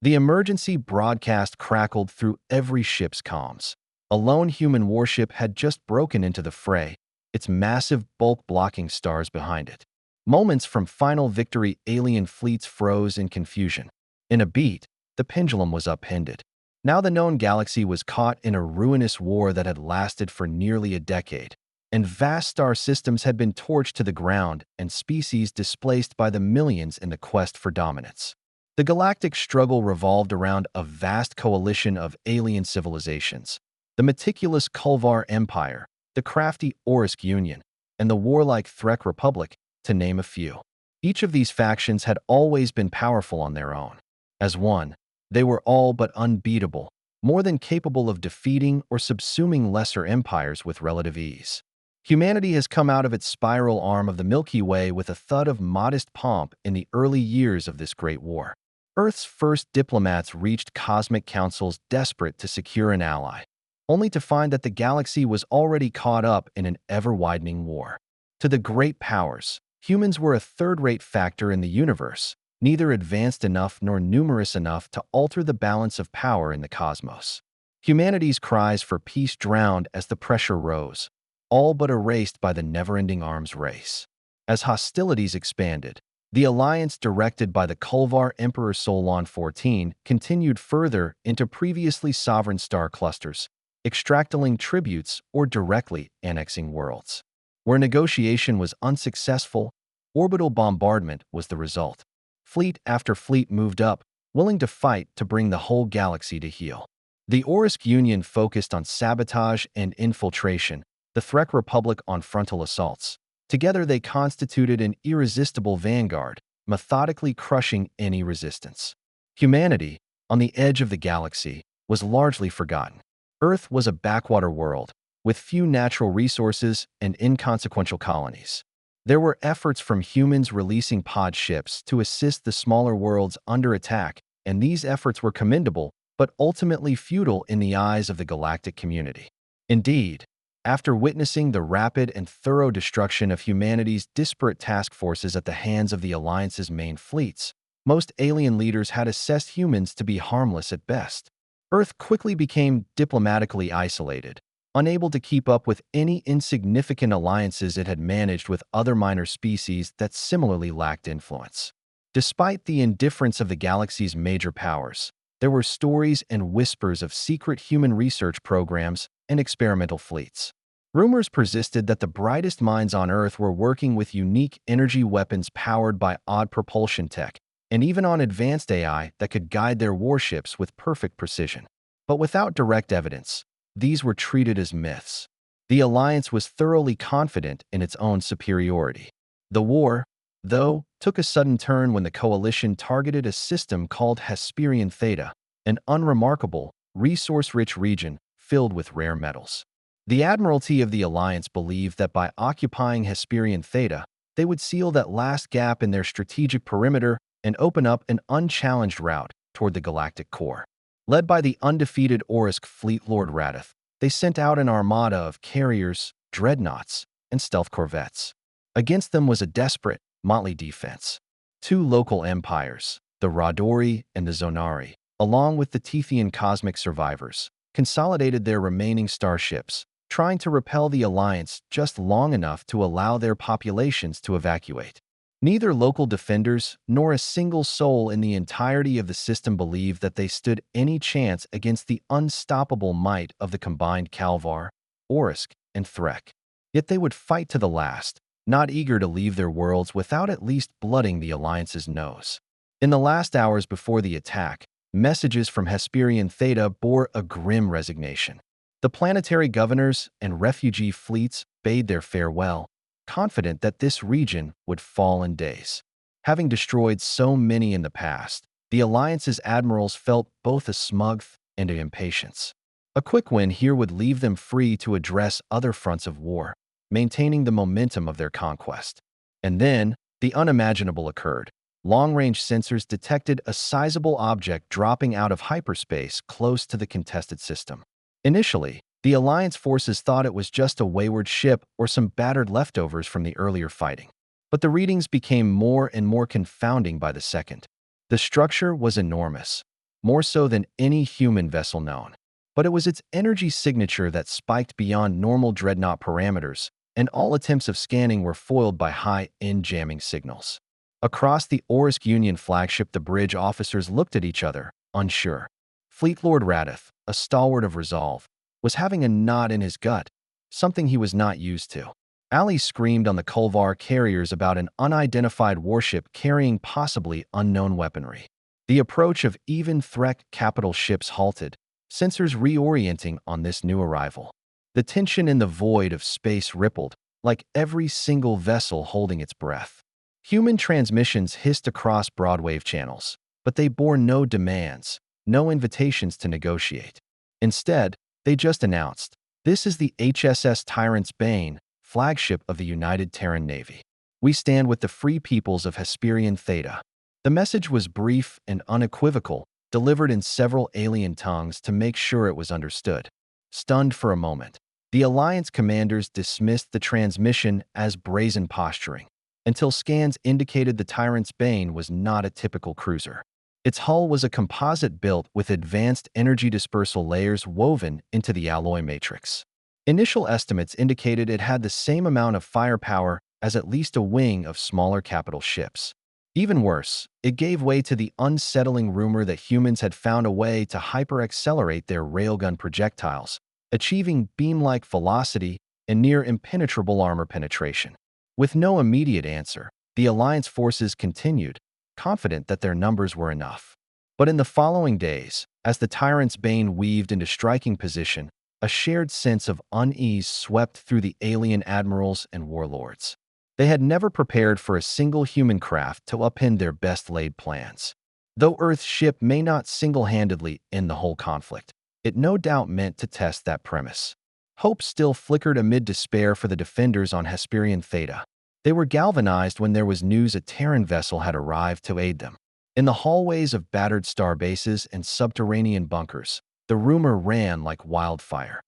The emergency broadcast crackled through every ship's comms. A lone human warship had just broken into the fray, its massive bulk blocking stars behind it. Moments from final victory, alien fleets froze in confusion. In a beat, the pendulum was upended. Now the known galaxy was caught in a ruinous war that had lasted for nearly a decade, and vast star systems had been torched to the ground and species displaced by the millions in the quest for dominance. The galactic struggle revolved around a vast coalition of alien civilizations: the meticulous Kulvar Empire, the crafty Orisk Union, and the warlike Threk Republic, to name a few. Each of these factions had always been powerful on their own. As one, they were all but unbeatable, more than capable of defeating or subsuming lesser empires with relative ease. Humanity has come out of its spiral arm of the Milky Way with a thud of modest pomp in the early years of this great war. Earth's first diplomats reached cosmic councils desperate to secure an ally, only to find that the galaxy was already caught up in an ever-widening war. To the great powers, humans were a third-rate factor in the universe, neither advanced enough nor numerous enough to alter the balance of power in the cosmos. Humanity's cries for peace drowned as the pressure rose, all but erased by the never-ending arms race. As hostilities expanded, the alliance directed by the Kulvar Emperor Solon XIV continued further into previously sovereign star clusters, extracting tributes or directly annexing worlds. Where negotiation was unsuccessful, orbital bombardment was the result. Fleet after fleet moved up, willing to fight to bring the whole galaxy to heel. The Orisk Union focused on sabotage and infiltration, the Threk Republic on frontal assaults. Together they constituted an irresistible vanguard, methodically crushing any resistance. Humanity, on the edge of the galaxy, was largely forgotten. Earth was a backwater world, with few natural resources and inconsequential colonies. There were efforts from humans releasing pod ships to assist the smaller worlds under attack, and these efforts were commendable, but ultimately futile in the eyes of the galactic community. Indeed, after witnessing the rapid and thorough destruction of humanity's disparate task forces at the hands of the Alliance's main fleets, most alien leaders had assessed humans to be harmless at best. Earth quickly became diplomatically isolated, unable to keep up with any insignificant alliances it had managed with other minor species that similarly lacked influence. Despite the indifference of the galaxy's major powers, there were stories and whispers of secret human research programs and experimental fleets. Rumors persisted that the brightest minds on Earth were working with unique energy weapons powered by odd propulsion tech, and even on advanced AI that could guide their warships with perfect precision. But without direct evidence, these were treated as myths. The Alliance was thoroughly confident in its own superiority. The war, though, took a sudden turn when the coalition targeted a system called Hesperian Theta, an unremarkable, resource-rich region filled with rare metals. The Admiralty of the Alliance believed that by occupying Hesperian Theta, they would seal that last gap in their strategic perimeter and open up an unchallenged route toward the galactic core. Led by the undefeated Orisk fleet Lord Radith, they sent out an armada of carriers, dreadnoughts, and stealth corvettes. Against them was a desperate, motley defense. Two local empires, the Radori and the Zonari, along with the Tethian cosmic survivors, consolidated their remaining starships, trying to repel the Alliance just long enough to allow their populations to evacuate. Neither local defenders nor a single soul in the entirety of the system believed that they stood any chance against the unstoppable might of the combined Kalvar, Orisk, and Threk. Yet they would fight to the last, not eager to leave their worlds without at least blooding the Alliance's nose. In the last hours before the attack, messages from Hesperian Theta bore a grim resignation. The planetary governors and refugee fleets bade their farewell, confident that this region would fall in days. Having destroyed so many in the past, the Alliance's admirals felt both a smug and an impatience. A quick win here would leave them free to address other fronts of war, maintaining the momentum of their conquest. And then, the unimaginable occurred. Long-range sensors detected a sizable object dropping out of hyperspace close to the contested system. Initially, the Alliance forces thought it was just a wayward ship or some battered leftovers from the earlier fighting. But the readings became more and more confounding by the second. The structure was enormous, more so than any human vessel known. But it was its energy signature that spiked beyond normal dreadnought parameters, and all attempts of scanning were foiled by high-end jamming signals. Across the Orsk Union flagship, the bridge officers looked at each other, unsure. Fleet Lord Radith, a stalwart of resolve, was having a knot in his gut, something he was not used to. Ali screamed on the Kulvar carriers about an unidentified warship carrying possibly unknown weaponry. The approach of even threat capital ships halted, sensors reorienting on this new arrival. The tension in the void of space rippled, like every single vessel holding its breath. Human transmissions hissed across broadwave channels, but they bore no demands, no invitations to negotiate. Instead, they just announced, "This is the HSS Tyrant's Bane, flagship of the United Terran Navy. We stand with the free peoples of Hesperian Theta." The message was brief and unequivocal, delivered in several alien tongues to make sure it was understood. Stunned for a moment, the Alliance commanders dismissed the transmission as brazen posturing, until scans indicated the Tyrant's Bane was not a typical cruiser. Its hull was a composite built with advanced energy dispersal layers woven into the alloy matrix. Initial estimates indicated it had the same amount of firepower as at least a wing of smaller capital ships. Even worse, it gave way to the unsettling rumor that humans had found a way to hyper-accelerate their railgun projectiles, achieving beam-like velocity and near impenetrable armor penetration. With no immediate answer, the Alliance forces continued, confident that their numbers were enough. But in the following days, as the Tyrant's Bane weaved into striking position, a shared sense of unease swept through the alien admirals and warlords. They had never prepared for a single human craft to upend their best-laid plans. Though Earth's ship may not single-handedly end the whole conflict, it no doubt meant to test that premise. Hope still flickered amid despair for the defenders on Hesperian Theta. They were galvanized when there was news a Terran vessel had arrived to aid them. In the hallways of battered star bases and subterranean bunkers, the rumor ran like wildfire.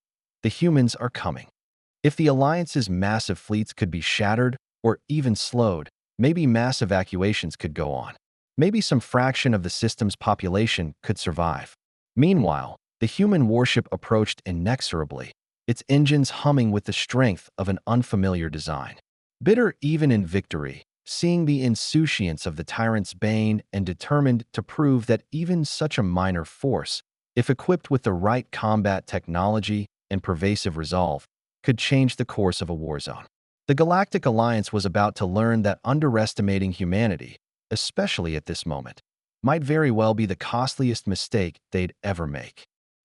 The humans are coming. If the Alliance's massive fleets could be shattered or even slowed, maybe mass evacuations could go on. Maybe some fraction of the system's population could survive. Meanwhile, the human warship approached inexorably, its engines humming with the strength of an unfamiliar design. Bitter even in victory, seeing the insouciance of the Tyrant's Bane and determined to prove that even such a minor force, if equipped with the right combat technology and pervasive resolve, could change the course of a war zone. The Galactic Alliance was about to learn that underestimating humanity, especially at this moment, might very well be the costliest mistake they'd ever make.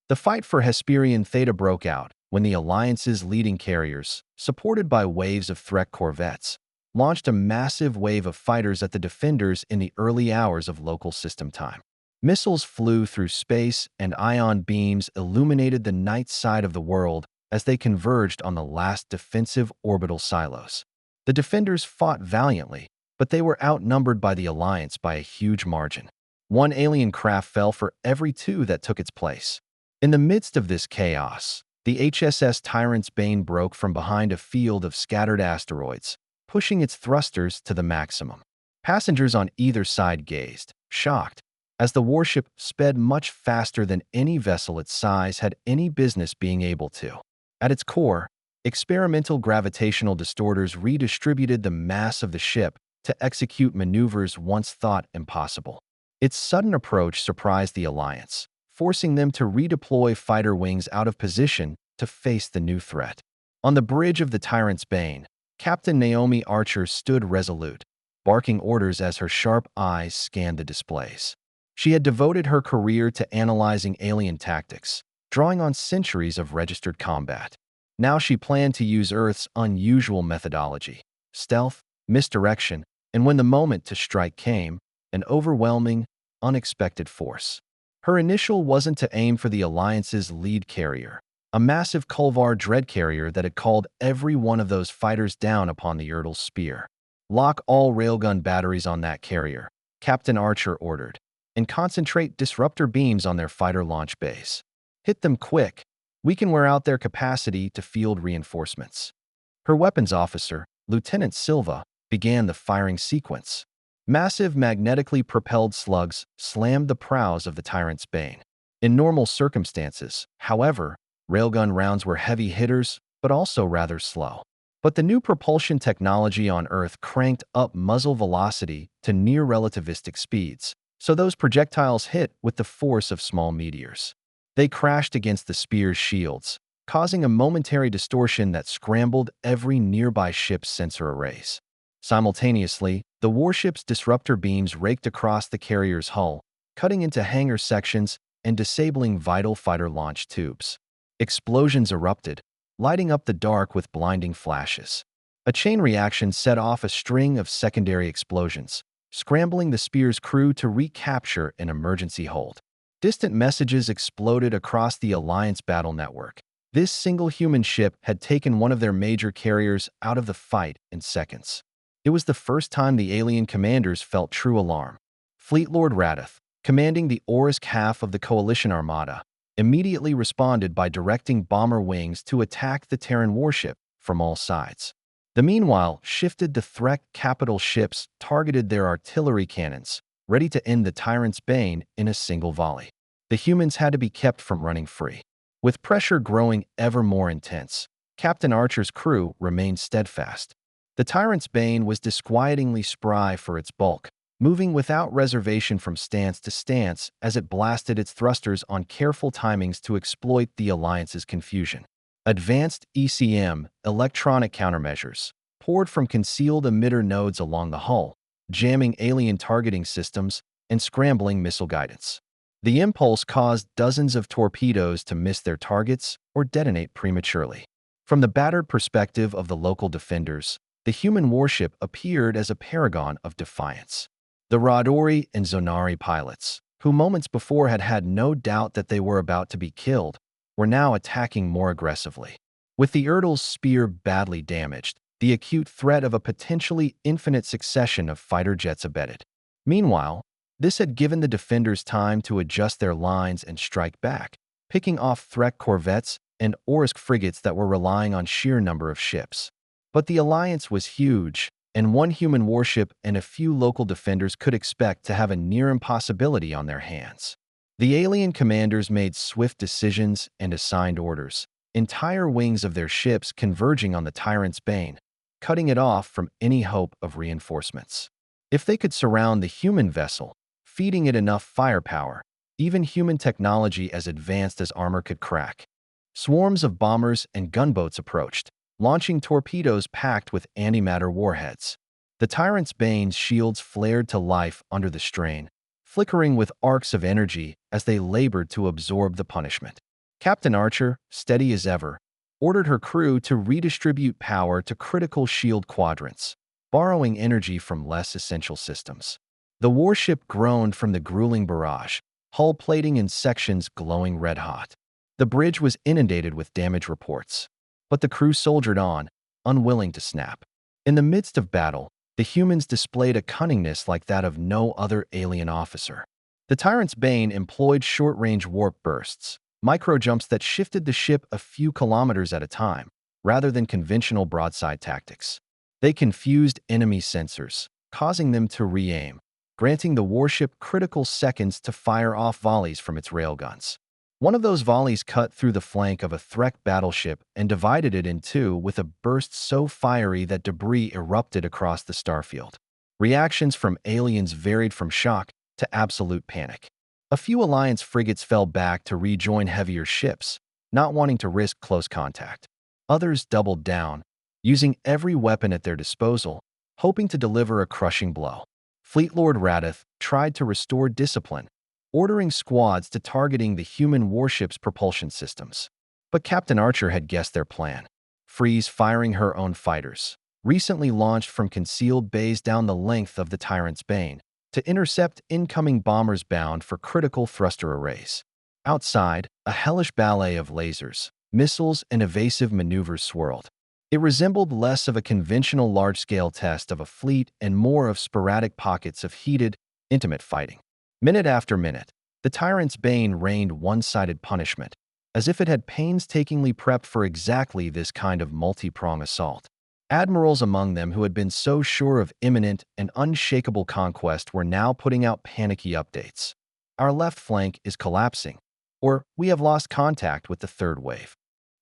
The fight for Hesperian Theta broke out when the Alliance's leading carriers, supported by waves of threat corvettes, launched a massive wave of fighters at the defenders in the early hours of local system time. Missiles flew through space, and ion beams illuminated the night side of the world as they converged on the last defensive orbital silos. The defenders fought valiantly, but they were outnumbered by the Alliance by a huge margin. One alien craft fell for every two that took its place. In the midst of this chaos, the HSS Tyrant's Bane broke from behind a field of scattered asteroids, pushing its thrusters to the maximum. Passengers on either side gazed, shocked, as the warship sped much faster than any vessel its size had any business being able to. At its core, experimental gravitational distorters redistributed the mass of the ship to execute maneuvers once thought impossible. Its sudden approach surprised the Alliance, forcing them to redeploy fighter wings out of position to face the new threat. On the bridge of the Tyrant's Bane, Captain Naomi Archer stood resolute, barking orders as her sharp eyes scanned the displays. She had devoted her career to analyzing alien tactics, drawing on centuries of registered combat. Now she planned to use Earth's unusual methodology, stealth, misdirection, and when the moment to strike came, an overwhelming, unexpected force. Her initial wasn't to aim for the Alliance's lead carrier, a massive Kulvar dread carrier that had called every one of those fighters down upon the Erdl's spear. "Lock all railgun batteries on that carrier," Captain Archer ordered, "and concentrate disruptor beams on their fighter launch base. Hit them quick. We can wear out their capacity to field reinforcements." Her weapons officer, Lieutenant Silva, began the firing sequence. Massive magnetically propelled slugs slammed the prows of the Tyrant's Bane. In normal circumstances, however, railgun rounds were heavy hitters, but also rather slow. But the new propulsion technology on Earth cranked up muzzle velocity to near relativistic speeds, so those projectiles hit with the force of small meteors. They crashed against the spear's shields, causing a momentary distortion that scrambled every nearby ship's sensor arrays. Simultaneously, the warship's disruptor beams raked across the carrier's hull, cutting into hangar sections and disabling vital fighter launch tubes. Explosions erupted, lighting up the dark with blinding flashes. A chain reaction set off a string of secondary explosions, scrambling the spear's crew to recapture an emergency hold. Distant messages exploded across the Alliance battle network. This single human ship had taken one of their major carriers out of the fight in seconds. It was the first time the alien commanders felt true alarm. Fleet Lord Radith, commanding the Orisk half of the Coalition Armada, immediately responded by directing bomber wings to attack the Terran warship from all sides. The meanwhile shifted the Threk capital ships targeted their artillery cannons, ready to end the Tyrant's Bane in a single volley. The humans had to be kept from running free. With pressure growing ever more intense, Captain Archer's crew remained steadfast. The Tyrant's Bane was disquietingly spry for its bulk, moving without reservation from stance to stance as it blasted its thrusters on careful timings to exploit the Alliance's confusion. Advanced ECM, electronic countermeasures, poured from concealed emitter nodes along the hull, jamming alien targeting systems and scrambling missile guidance. The impulse caused dozens of torpedoes to miss their targets or detonate prematurely. From the battered perspective of the local defenders, the human warship appeared as a paragon of defiance. The Radori and Zonari pilots, who moments before had had no doubt that they were about to be killed, were now attacking more aggressively. With the Erdl's spear badly damaged, the acute threat of a potentially infinite succession of fighter jets abated. Meanwhile, this had given the defenders time to adjust their lines and strike back, picking off Threk corvettes and Orisk frigates that were relying on sheer number of ships. But the alliance was huge, and one human warship and a few local defenders could expect to have a near impossibility on their hands. The alien commanders made swift decisions and assigned orders, entire wings of their ships converging on the Tyrant's Bane, cutting it off from any hope of reinforcements. If they could surround the human vessel, feeding it enough firepower, even human technology as advanced as armor could crack. Swarms of bombers and gunboats approached, launching torpedoes packed with antimatter warheads. The Tyrant's Bane's shields flared to life under the strain, flickering with arcs of energy as they labored to absorb the punishment. Captain Archer, steady as ever, ordered her crew to redistribute power to critical shield quadrants, borrowing energy from less essential systems. The warship groaned from the grueling barrage, hull plating in sections glowing red-hot. The bridge was inundated with damage reports, but the crew soldiered on, unwilling to snap. In the midst of battle, the humans displayed a cunningness like that of no other alien officer. The Tyrant's Bane employed short-range warp bursts, micro-jumps that shifted the ship a few kilometers at a time, rather than conventional broadside tactics. They confused enemy sensors, causing them to re-aim, granting the warship critical seconds to fire off volleys from its railguns. One of those volleys cut through the flank of a Threk battleship and divided it in two with a burst so fiery that debris erupted across the starfield. Reactions from aliens varied from shock to absolute panic. A few Alliance frigates fell back to rejoin heavier ships, not wanting to risk close contact. Others doubled down, using every weapon at their disposal, hoping to deliver a crushing blow. Fleet Lord Radith tried to restore discipline, ordering squads to targeting the human warship's propulsion systems. But Captain Archer had guessed their plan. Freeze firing her own fighters, recently launched from concealed bays down the length of the Tyrant's Bane, to intercept incoming bombers bound for critical thruster arrays. Outside, a hellish ballet of lasers, missiles, and evasive maneuvers swirled. It resembled less of a conventional large-scale test of a fleet and more of sporadic pockets of heated, intimate fighting. Minute after minute, the Tyrant's Bane rained one-sided punishment, as if it had painstakingly prepped for exactly this kind of multi-prong assault. Admirals among them who had been so sure of imminent and unshakable conquest were now putting out panicky updates. Our left flank is collapsing, or we have lost contact with the third wave.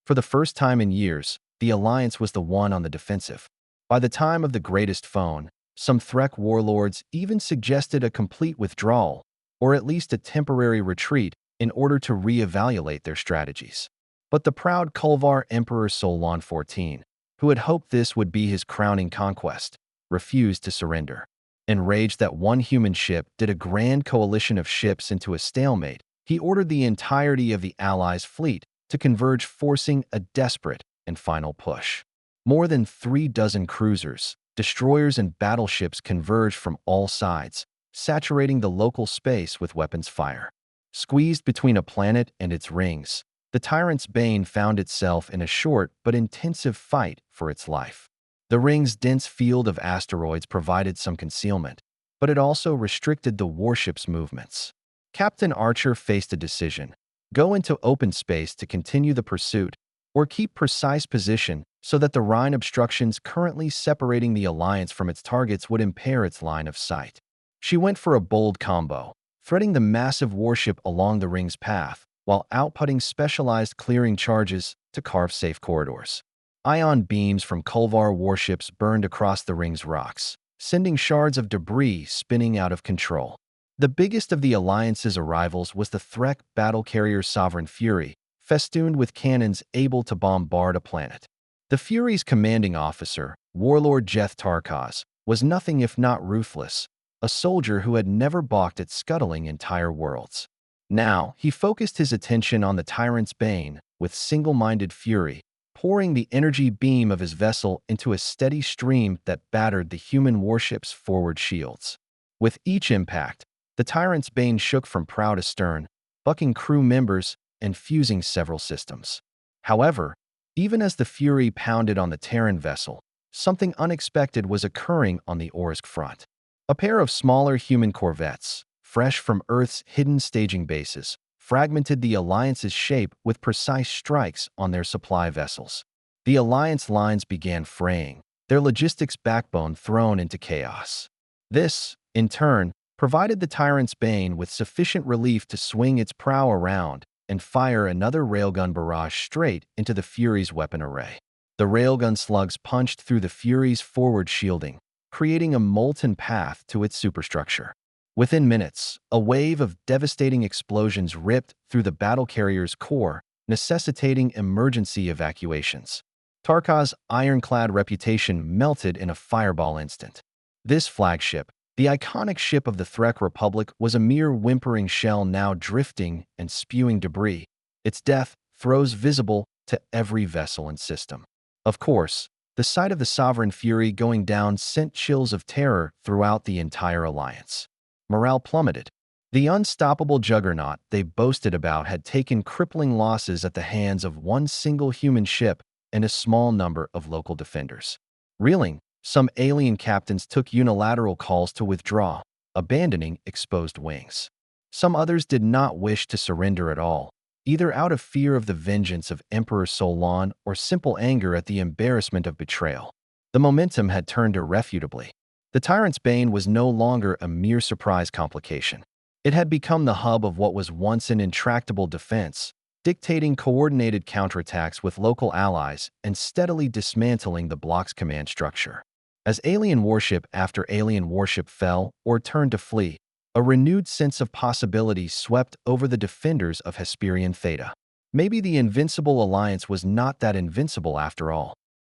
For the first time in years, the Alliance was the one on the defensive. By the time of the greatest phone, some Threk warlords even suggested a complete withdrawal, or at least a temporary retreat, in order to re-evaluate their strategies. But the proud Kulvar Emperor Solon XIV, who had hoped this would be his crowning conquest, refused to surrender. Enraged that one human ship did a grand coalition of ships into a stalemate, he ordered the entirety of the Allies' fleet to converge, forcing a desperate and final push. More than 36 cruisers, destroyers, and battleships converged from all sides, saturating the local space with weapons fire. Squeezed between a planet and its rings, the tyrant's bane found itself in a short but intensive fight for its life. The ring's dense field of asteroids provided some concealment, but it also restricted the warship's movements. Captain Archer faced a decision: go into open space to continue the pursuit, or keep precise position so that the Rhine obstructions currently separating the Alliance from its targets would impair its line of sight. She went for a bold combo, threading the massive warship along the ring's path, while outputting specialized clearing charges to carve safe corridors. Ion beams from Kulvar warships burned across the ring's rocks, sending shards of debris spinning out of control. The biggest of the Alliance's arrivals was the Threk battle carrier Sovereign Fury, festooned with cannons able to bombard a planet. The Fury's commanding officer, Warlord Jeth Tarkaz, was nothing if not ruthless, a soldier who had never balked at scuttling entire worlds. Now, he focused his attention on the tyrant's bane with single-minded fury, pouring the energy beam of his vessel into a steady stream that battered the human warship's forward shields. With each impact, the tyrant's bane shook from prow to stern, bucking crew members and fusing several systems. However, even as the Fury pounded on the Terran vessel, something unexpected was occurring on the Orsk front. A pair of smaller human corvettes, fresh from Earth's hidden staging bases, fragmented the Alliance's shape with precise strikes on their supply vessels. The Alliance lines began fraying, their logistics backbone thrown into chaos. This, in turn, provided the tyrant's bane with sufficient relief to swing its prow around and fire another railgun barrage straight into the Fury's weapon array. The railgun slugs punched through the Fury's forward shielding, creating a molten path to its superstructure. Within minutes, a wave of devastating explosions ripped through the battle carrier's core, necessitating emergency evacuations. Tarkaz's ironclad reputation melted in a fireball instant. This flagship, the iconic ship of the Threk Republic, was a mere whimpering shell now drifting and spewing debris, its death throes visible to every vessel and system. Of course, the sight of the Sovereign Fury going down sent chills of terror throughout the entire Alliance. Morale plummeted. The unstoppable juggernaut they boasted about had taken crippling losses at the hands of one single human ship and a small number of local defenders. Reeling, some alien captains took unilateral calls to withdraw, abandoning exposed wings. Some others did not wish to surrender at all, either out of fear of the vengeance of Emperor Solon or simple anger at the embarrassment of betrayal. The momentum had turned irrefutably. The tyrant's bane was no longer a mere surprise complication. It had become the hub of what was once an intractable defense, dictating coordinated counterattacks with local allies and steadily dismantling the bloc's command structure. As alien warship after alien warship fell or turned to flee, a renewed sense of possibility swept over the defenders of Hesperian Theta. Maybe the invincible alliance was not that invincible after all.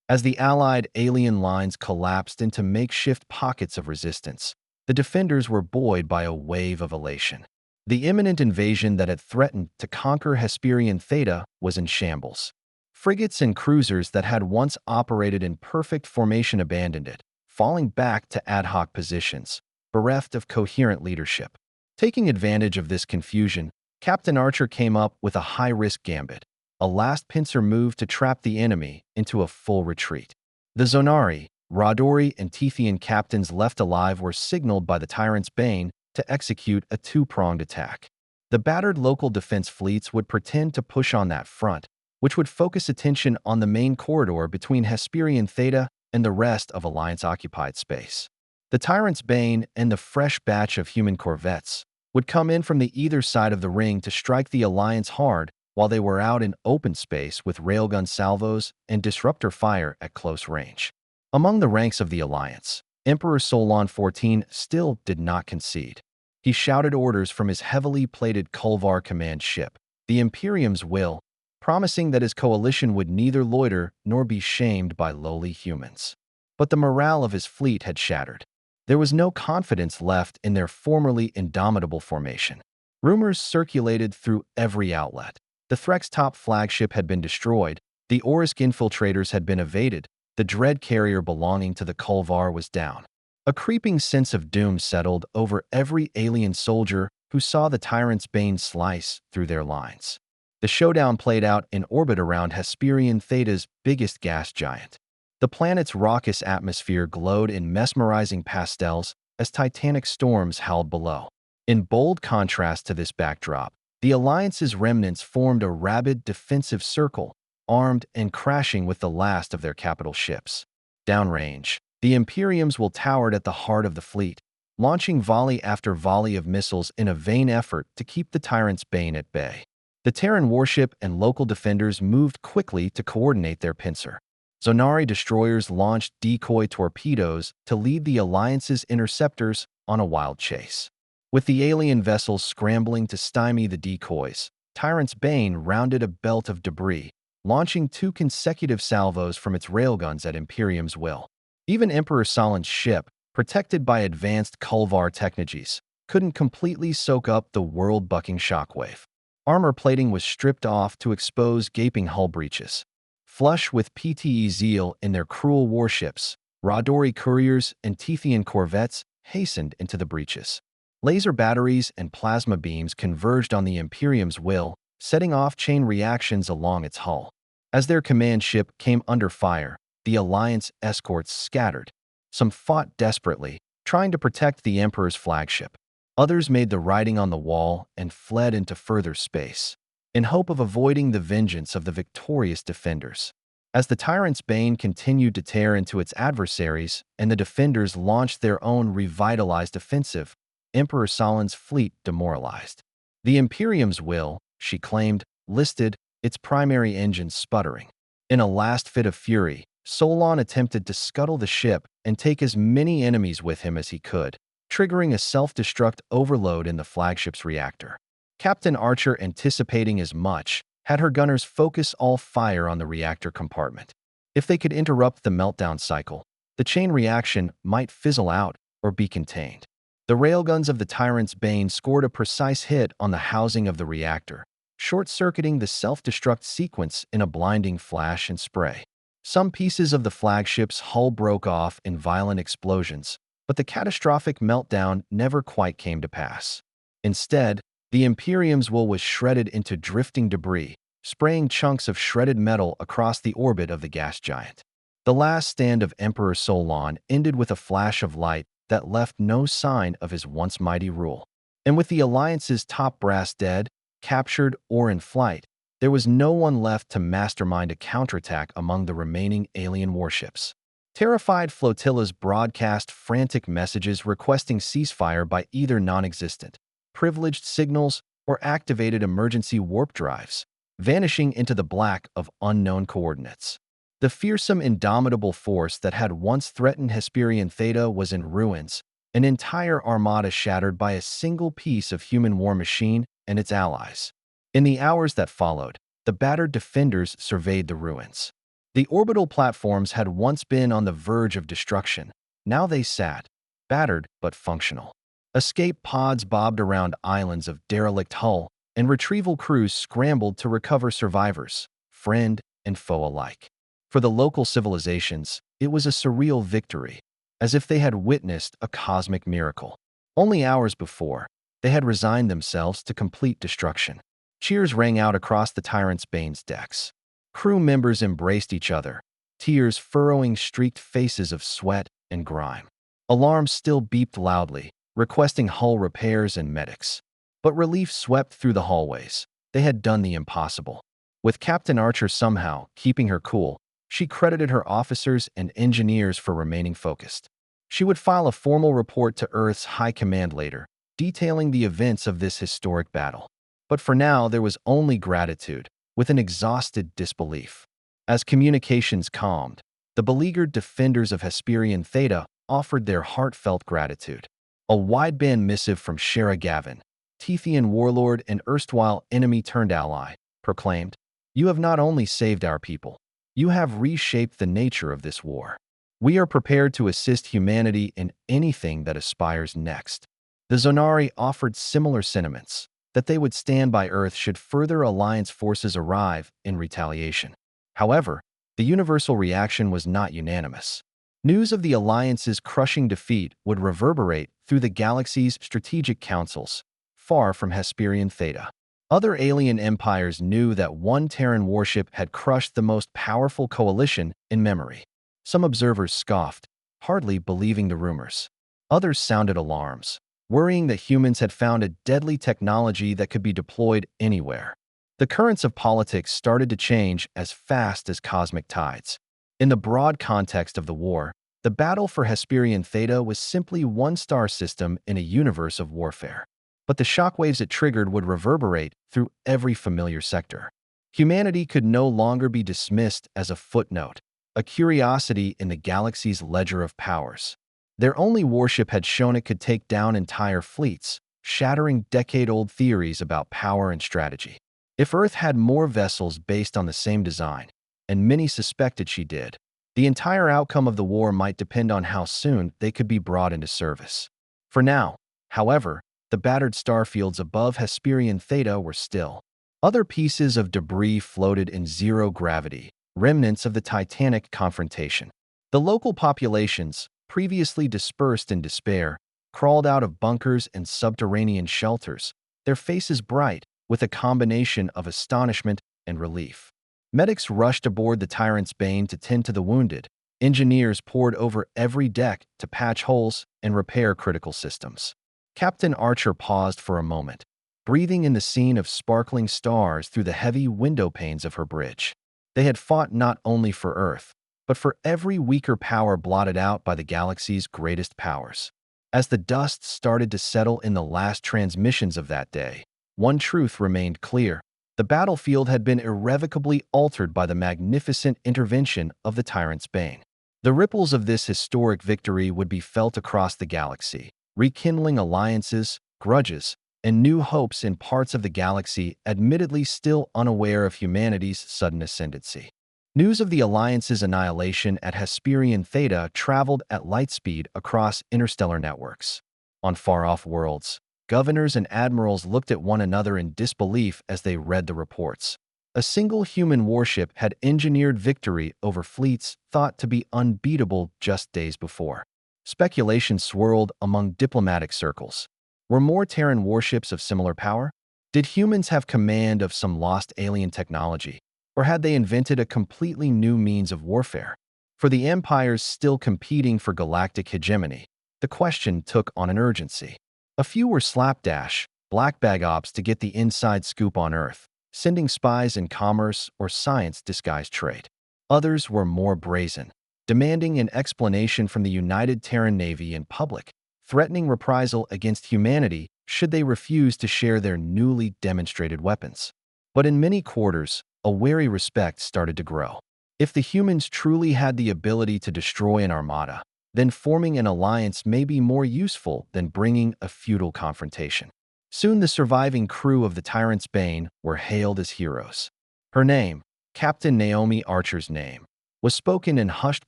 As the allied alien lines collapsed into makeshift pockets of resistance, the defenders were buoyed by a wave of elation. The imminent invasion that had threatened to conquer Hesperian Theta was in shambles. Frigates and cruisers that had once operated in perfect formation abandoned it, falling back to ad hoc positions, bereft of coherent leadership. Taking advantage of this confusion, Captain Archer came up with a high-risk gambit, a last pincer move to trap the enemy into a full retreat. The Zonari, Radori, and Tethian captains left alive were signaled by the tyrant's bane to execute a two-pronged attack. The battered local defense fleets would pretend to push on that front, which would focus attention on the main corridor between Hesperian Theta and the rest of Alliance-occupied space. The Tyrant's Bane and the fresh batch of human corvettes would come in from the either side of the ring to strike the Alliance hard while they were out in open space with railgun salvos and disruptor fire at close range. Among the ranks of the Alliance, Emperor Solon XIV still did not concede. He shouted orders from his heavily plated Kulvar command ship, the Imperium's Will, promising that his coalition would neither loiter nor be shamed by lowly humans. But the morale of his fleet had shattered. There was no confidence left in their formerly indomitable formation. Rumors circulated through every outlet. The Threk's top flagship had been destroyed, the Orisk infiltrators had been evaded, the dread carrier belonging to the Kulvar was down. A creeping sense of doom settled over every alien soldier who saw the Tyrant's Bane slice through their lines. The showdown played out in orbit around Hesperian Theta's biggest gas giant. The planet's raucous atmosphere glowed in mesmerizing pastels as titanic storms howled below. In bold contrast to this backdrop, the Alliance's remnants formed a rabid defensive circle, armed and crashing with the last of their capital ships. Downrange, the Imperiums will towered at the heart of the fleet, launching volley after volley of missiles in a vain effort to keep the Tyrant's Bane at bay. The Terran warship and local defenders moved quickly to coordinate their pincer. Zonari destroyers launched decoy torpedoes to lead the Alliance's interceptors on a wild chase. With the alien vessels scrambling to stymie the decoys, Tyrant's Bane rounded a belt of debris, launching 2 consecutive salvos from its railguns at Imperium's Will. Even Emperor Solon's ship, protected by advanced Kulvar technologies, couldn't completely soak up the world-bucking shockwave. Armor plating was stripped off to expose gaping hull breaches. Flush with PTE zeal in their cruel warships, Radori couriers and Tethian corvettes hastened into the breaches. Laser batteries and plasma beams converged on the Imperium's Will, setting off chain reactions along its hull. As their command ship came under fire, the Alliance escorts scattered. Some fought desperately, trying to protect the Emperor's flagship. Others made the writing on the wall and fled into further space, in hope of avoiding the vengeance of the victorious defenders. As the Tyrant's Bane continued to tear into its adversaries and the defenders launched their own revitalized offensive, Emperor Solon's fleet demoralized. The Imperium's Will, she claimed, listed, its primary engines sputtering. In a last fit of fury, Solon attempted to scuttle the ship and take as many enemies with him as he could, triggering a self-destruct overload in the flagship's reactor. Captain Archer, anticipating as much, had her gunners focus all fire on the reactor compartment. If they could interrupt the meltdown cycle, the chain reaction might fizzle out or be contained. The railguns of the Tyrant's Bane scored a precise hit on the housing of the reactor, short-circuiting the self-destruct sequence in a blinding flash and spray. Some pieces of the flagship's hull broke off in violent explosions, but the catastrophic meltdown never quite came to pass. Instead, the Imperium's Will was shredded into drifting debris, spraying chunks of shredded metal across the orbit of the gas giant. The last stand of Emperor Solon ended with a flash of light that left no sign of his once mighty rule. And with the Alliance's top brass dead, captured, or in flight, there was no one left to mastermind a counterattack among the remaining alien warships. Terrified flotillas broadcast frantic messages requesting ceasefire by either non-existent, privileged signals, or activated emergency warp drives, vanishing into the black of unknown coordinates. The fearsome, indomitable force that had once threatened Hesperian Theta was in ruins, an entire armada shattered by a single piece of human war machine and its allies. In the hours that followed, the battered defenders surveyed the ruins. The orbital platforms had once been on the verge of destruction. Now they sat, battered but functional. Escape pods bobbed around islands of derelict hull, and retrieval crews scrambled to recover survivors, friend and foe alike. For the local civilizations, it was a surreal victory, as if they had witnessed a cosmic miracle. Only hours before, they had resigned themselves to complete destruction. Cheers rang out across the Tyrant's Bane's decks. Crew members embraced each other, tears furrowing streaked faces of sweat and grime. Alarms still beeped loudly, requesting hull repairs and medics. But relief swept through the hallways. They had done the impossible. With Captain Archer somehow keeping her cool, She credited her officers and engineers for remaining focused. She would file a formal report to Earth's High Command later, detailing the events of this historic battle. But for now, there was only gratitude, with an exhausted disbelief. As communications calmed, the beleaguered defenders of Hesperian Theta offered their heartfelt gratitude. A wideband missive from Shara Gavin, Tethian warlord and erstwhile enemy-turned-ally, proclaimed, "You have not only saved our people, you have reshaped the nature of this war. We are prepared to assist humanity in anything that aspires next." The Zonari offered similar sentiments, that they would stand by Earth should further Alliance forces arrive in retaliation. However, the universal reaction was not unanimous. News of the Alliance's crushing defeat would reverberate through the galaxy's strategic councils, far from Hesperian Theta. Other alien empires knew that one Terran warship had crushed the most powerful coalition in memory. Some observers scoffed, hardly believing the rumors. Others sounded alarms, worrying that humans had found a deadly technology that could be deployed anywhere. The currents of politics started to change as fast as cosmic tides. In the broad context of the war, the battle for Hesperian Theta was simply one star system in a universe of warfare. But the shockwaves it triggered would reverberate through every familiar sector. Humanity could no longer be dismissed as a footnote, a curiosity in the galaxy's ledger of powers. Their only warship had shown it could take down entire fleets, shattering decade-old theories about power and strategy. If Earth had more vessels based on the same design, and many suspected she did, the entire outcome of the war might depend on how soon they could be brought into service. For now, however, the battered starfields above Hesperian Theta were still. Other pieces of debris floated in zero gravity, remnants of the Titanic confrontation. The local populations, previously dispersed in despair, crawled out of bunkers and subterranean shelters, their faces bright with a combination of astonishment and relief. Medics rushed aboard the Tyrant's Bane to tend to the wounded. Engineers poured over every deck to patch holes and repair critical systems. Captain Archer paused for a moment, breathing in the scene of sparkling stars through the heavy window panes of her bridge. They had fought not only for Earth, but for every weaker power blotted out by the galaxy's greatest powers. As the dust started to settle in the last transmissions of that day, one truth remained clear. The battlefield had been irrevocably altered by the magnificent intervention of the Tyrant's Bane. The ripples of this historic victory would be felt across the galaxy, rekindling alliances, grudges, and new hopes in parts of the galaxy admittedly still unaware of humanity's sudden ascendancy. News of the Alliance's annihilation at Hesperian Theta traveled at light speed across interstellar networks. On far-off worlds, governors and admirals looked at one another in disbelief as they read the reports. A single human warship had engineered victory over fleets thought to be unbeatable just days before. Speculation swirled among diplomatic circles. Were more Terran warships of similar power? Did humans have command of some lost alien technology? Or had they invented a completely new means of warfare? For the empires still competing for galactic hegemony, the question took on an urgency. A few were slapdash, black-bag ops to get the inside scoop on Earth, sending spies in commerce or science-disguised trade. Others were more brazen, demanding an explanation from the United Terran Navy in public, threatening reprisal against humanity should they refuse to share their newly demonstrated weapons. But in many quarters, a wary respect started to grow. If the humans truly had the ability to destroy an armada, then forming an alliance may be more useful than bringing a futile confrontation. Soon the surviving crew of the Tyrant's Bane were hailed as heroes. Her name, Captain Naomi Archer's name, was spoken in hushed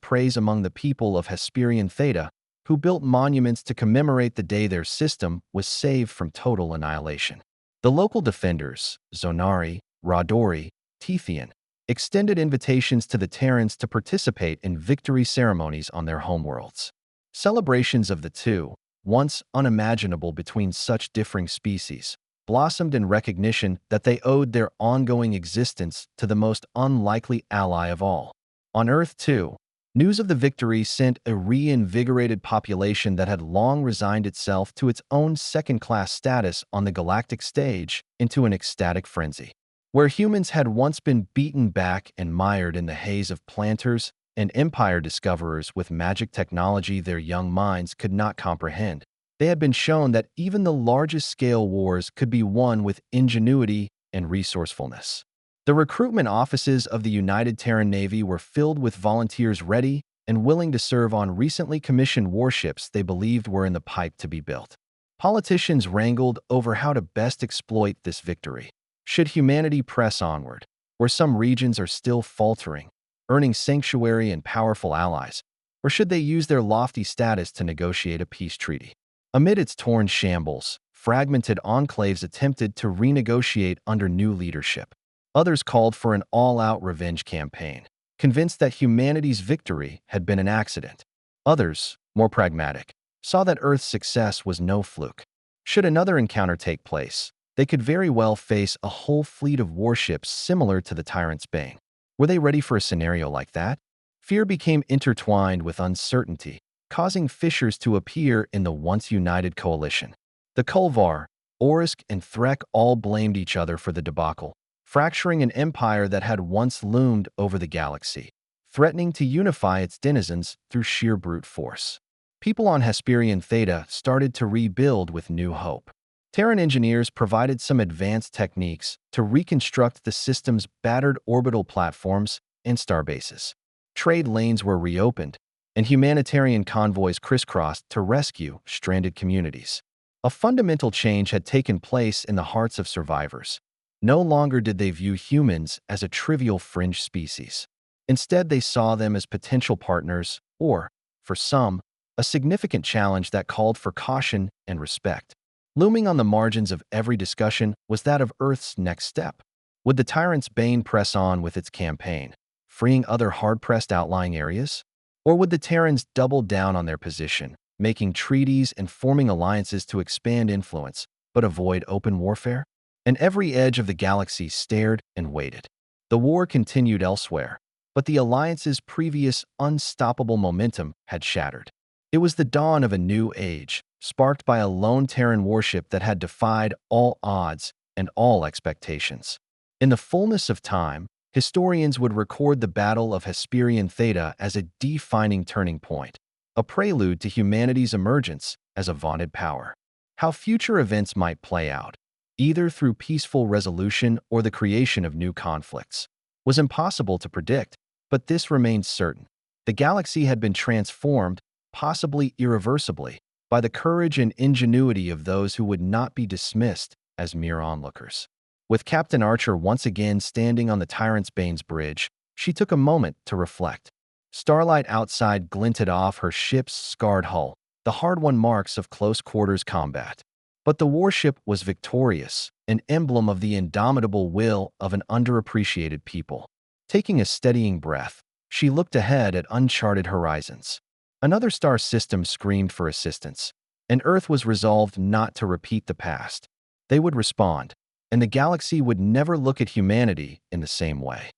praise among the people of Hesperian Theta, who built monuments to commemorate the day their system was saved from total annihilation. The local defenders, Zonari, Radori, Tethian, extended invitations to the Terrans to participate in victory ceremonies on their homeworlds. Celebrations of the two, once unimaginable between such differing species, blossomed in recognition that they owed their ongoing existence to the most unlikely ally of all. On Earth, too, news of the victory sent a reinvigorated population that had long resigned itself to its own second-class status on the galactic stage into an ecstatic frenzy. Where humans had once been beaten back and mired in the haze of planters and empire discoverers with magic technology their young minds could not comprehend, they had been shown that even the largest-scale wars could be won with ingenuity and resourcefulness. The recruitment offices of the United Terran Navy were filled with volunteers ready and willing to serve on recently commissioned warships they believed were in the pipe to be built. Politicians wrangled over how to best exploit this victory. Should humanity press onward, where some regions are still faltering, earning sanctuary and powerful allies, or should they use their lofty status to negotiate a peace treaty? Amid its torn shambles, fragmented enclaves attempted to renegotiate under new leadership. Others called for an all-out revenge campaign, convinced that humanity's victory had been an accident. Others, more pragmatic, saw that Earth's success was no fluke. Should another encounter take place, they could very well face a whole fleet of warships similar to the Tyrant's Bane. Were they ready for a scenario like that? Fear became intertwined with uncertainty, causing fissures to appear in the once united coalition. The Kulvar, Orisk, and Threk all blamed each other for the debacle, fracturing an empire that had once loomed over the galaxy, threatening to unify its denizens through sheer brute force. People on Hesperian Theta started to rebuild with new hope. Terran engineers provided some advanced techniques to reconstruct the system's battered orbital platforms and starbases. Trade lanes were reopened, and humanitarian convoys crisscrossed to rescue stranded communities. A fundamental change had taken place in the hearts of survivors. No longer did they view humans as a trivial fringe species. Instead, they saw them as potential partners or, for some, a significant challenge that called for caution and respect. Looming on the margins of every discussion was that of Earth's next step. Would the Tyrant's Bane press on with its campaign, freeing other hard-pressed outlying areas? Or would the Terrans double down on their position, making treaties and forming alliances to expand influence, but avoid open warfare? And every edge of the galaxy stared and waited. The war continued elsewhere, but the alliance's previous unstoppable momentum had shattered. It was the dawn of a new age, sparked by a lone Terran warship that had defied all odds and all expectations. In the fullness of time, historians would record the Battle of Hesperian Theta as a defining turning point, a prelude to humanity's emergence as a vaunted power. How future events might play out, either through peaceful resolution or the creation of new conflicts, was impossible to predict, but this remained certain. The galaxy had been transformed, possibly irreversibly, by the courage and ingenuity of those who would not be dismissed as mere onlookers. With Captain Archer once again standing on the Tyrant's Bane's bridge, she took a moment to reflect. Starlight outside glinted off her ship's scarred hull, the hard-won marks of close-quarters combat. But the warship was victorious, an emblem of the indomitable will of an underappreciated people. Taking a steadying breath, she looked ahead at uncharted horizons. Another star system screamed for assistance, and Earth was resolved not to repeat the past. They would respond, and the galaxy would never look at humanity in the same way.